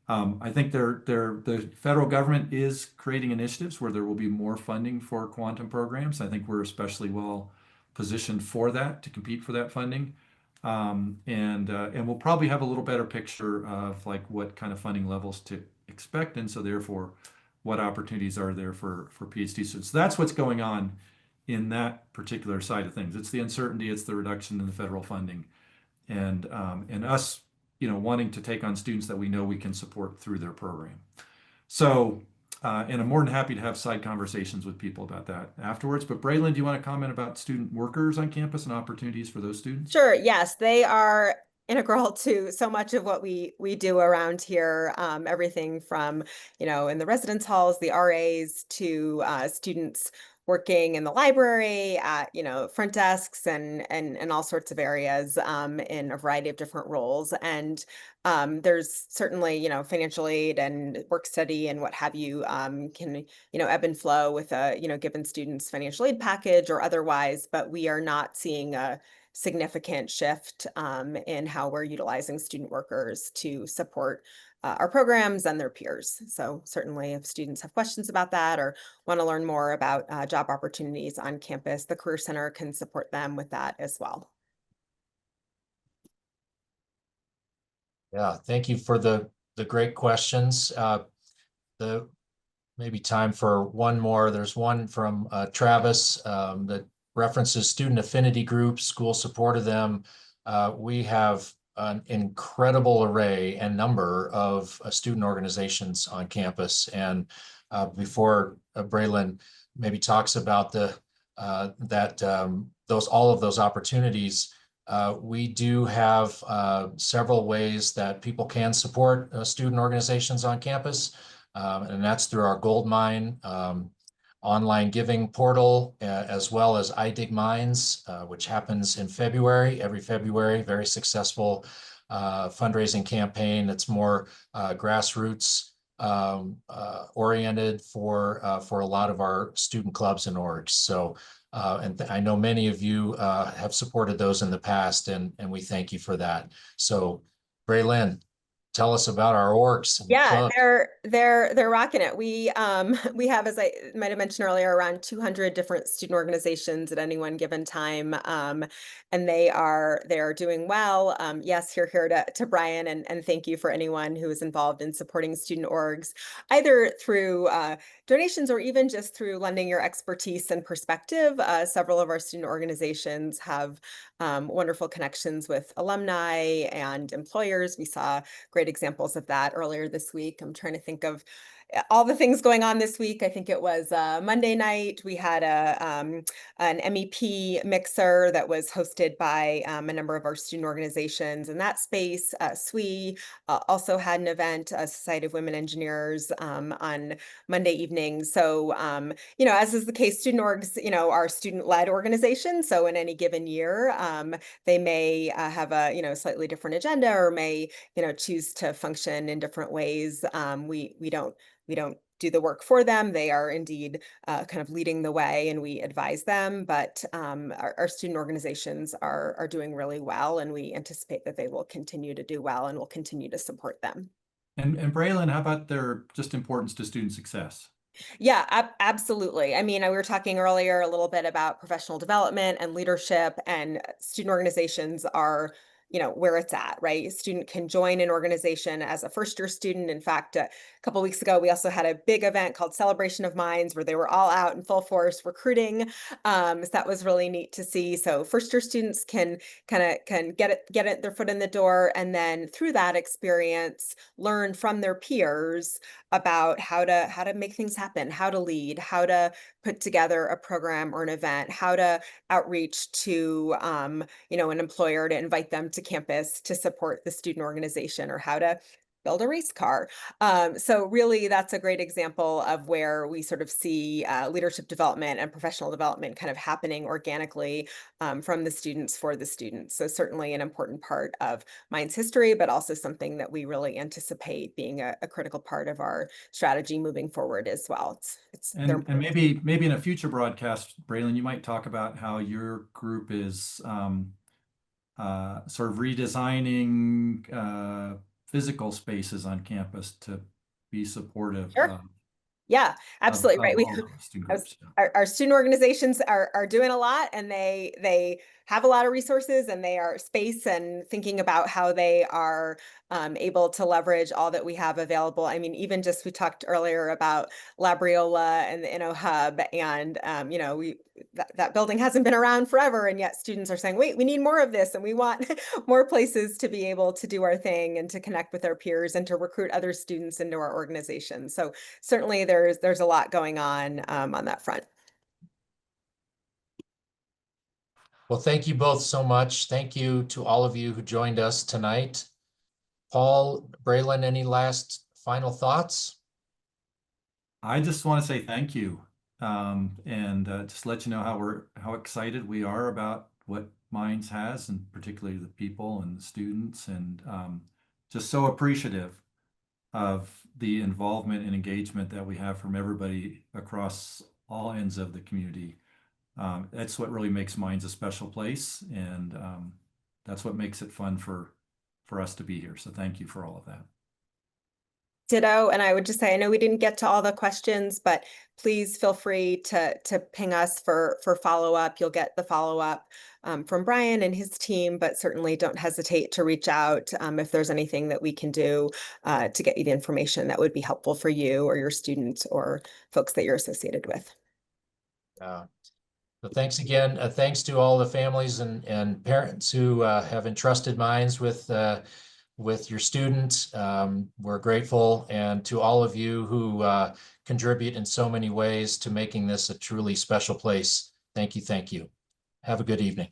I think the federal government is creating initiatives where there will be more funding for quantum programs. I think we're especially well positioned for that, to compete for that funding. And we'll probably have a little better picture of like what kind of funding levels to expect, and so therefore what opportunities are there for PhD students. So that's what's going on in that particular side of things. It's the uncertainty, it's the reduction in the federal funding, and us wanting to take on students that we know we can support through their program. So, and I'm more than happy to have side conversations with people about that afterwards. But Braylon, do you want to comment about student workers on campus and opportunities for those students? Sure. Yes, they are integral to so much of what we do around here. Everything from, in the residence halls, the RAs, to students working in the library, at front desks, and all sorts of areas in a variety of different roles. And there's certainly financial aid and work study and what have you can ebb and flow with a given student's financial aid package or otherwise, but we are not seeing a significant shift in how we're utilizing student workers to support our programs and their peers. So certainly if students have questions about that or want to learn more about job opportunities on campus, the Career Center can support them with that as well. Yeah, thank you for the great questions. Maybe time for one more. There's one from Travis that references student affinity groups, school support of them. We have an incredible array and number of student organizations on campus. And before Braylon maybe talks about all of those opportunities, we do have several ways that people can support student organizations on campus, and that's through our Goldmine online giving portal, as well as I Dig Mines, which happens in February, every February. Very successful fundraising campaign that's more grassroots oriented for a lot of our student clubs and orgs. So, and I know many of you have supported those in the past, and we thank you for that. So, Braylon. tell us about our orgs and Yeah, clubs. they're rocking it. We we have, as I might have mentioned earlier, around 200 different student organizations at any one given time. And they are doing well. Yes, here to Brian, and thank you for anyone who is involved in supporting student orgs, either through donations or even just through lending your expertise and perspective. Several of our student organizations have wonderful connections with alumni and employers. We saw great examples of that earlier this week. I'm trying to think of all the things going on this week. I think it was Monday night. We had an MEP mixer that was hosted by a number of our student organizations in that space. SWE also had an event, Society of Women Engineers, on Monday evening. So, as is the case, student orgs, are student-led organizations. So in any given year, they may have a, slightly different agenda, or may, choose to function in different ways. We don't do the work for them. They are indeed kind of leading the way, and we advise them. But our student organizations are doing really well, and we anticipate that they will continue to do well, and we'll continue to support them. And Braylon, how about their just importance to student success? Yeah, absolutely. I mean, we were talking earlier a little bit about professional development and leadership, and student organizations are, where it's at, right? A student can join an organization as a first-year student. In fact, a couple weeks ago, we also had a big event called Celebration of Minds, where they were all out in full force recruiting. So that was really neat to see. So first-year students can get their foot in the door, and then through that experience, learn from their peers about how to make things happen, how to lead, how to put together a program or an event, how to outreach to an employer to invite them to campus to support the student organization, or how to build a race car. So really, that's a great example of where we sort of see leadership development and professional development kind of happening organically from the students for the students. So certainly an important part of Mind's history, but also something that we really anticipate being a critical part of our strategy moving forward as well. They're And maybe in a future broadcast, Braylon, you might talk about how your group is sort of redesigning physical spaces on campus to be supportive sure. Yeah, absolutely right. of all student groups. Our student organizations are doing a lot, and they have a lot of resources, and they are space and thinking about how they are able to leverage all that we have available. I mean, even just, we talked earlier about Labriola and the Inno Hub, and that building hasn't been around forever, and yet students are saying, wait, we need more of this, and we want more places to be able to do our thing and to connect with our peers and to recruit other students into our organization. So certainly there's a lot going on that front. Well, thank you both so much. Thank you to all of you who joined us tonight. Paul, Braylon, any last final thoughts? I just want to say thank you, and just let you know how excited we are about what Minds has, and particularly the people and the students, and just so appreciative of the involvement and engagement that we have from everybody across all ends of the community. That's what really makes Minds a special place, and that's what makes it fun for us to be here. So thank you for all of that. Ditto. And I would just say, I know we didn't get to all the questions, but please feel free to ping us for follow-up. You'll get the follow-up from Brian and his team, but certainly don't hesitate to reach out if there's anything that we can do to get you the information that would be helpful for you or your students or folks that you're associated with. So thanks again. Thanks to all the families and parents who have entrusted Minds with your students. We're grateful, and to all of you who contribute in so many ways to making this a truly special place. Thank you. Thank you. Have a good evening.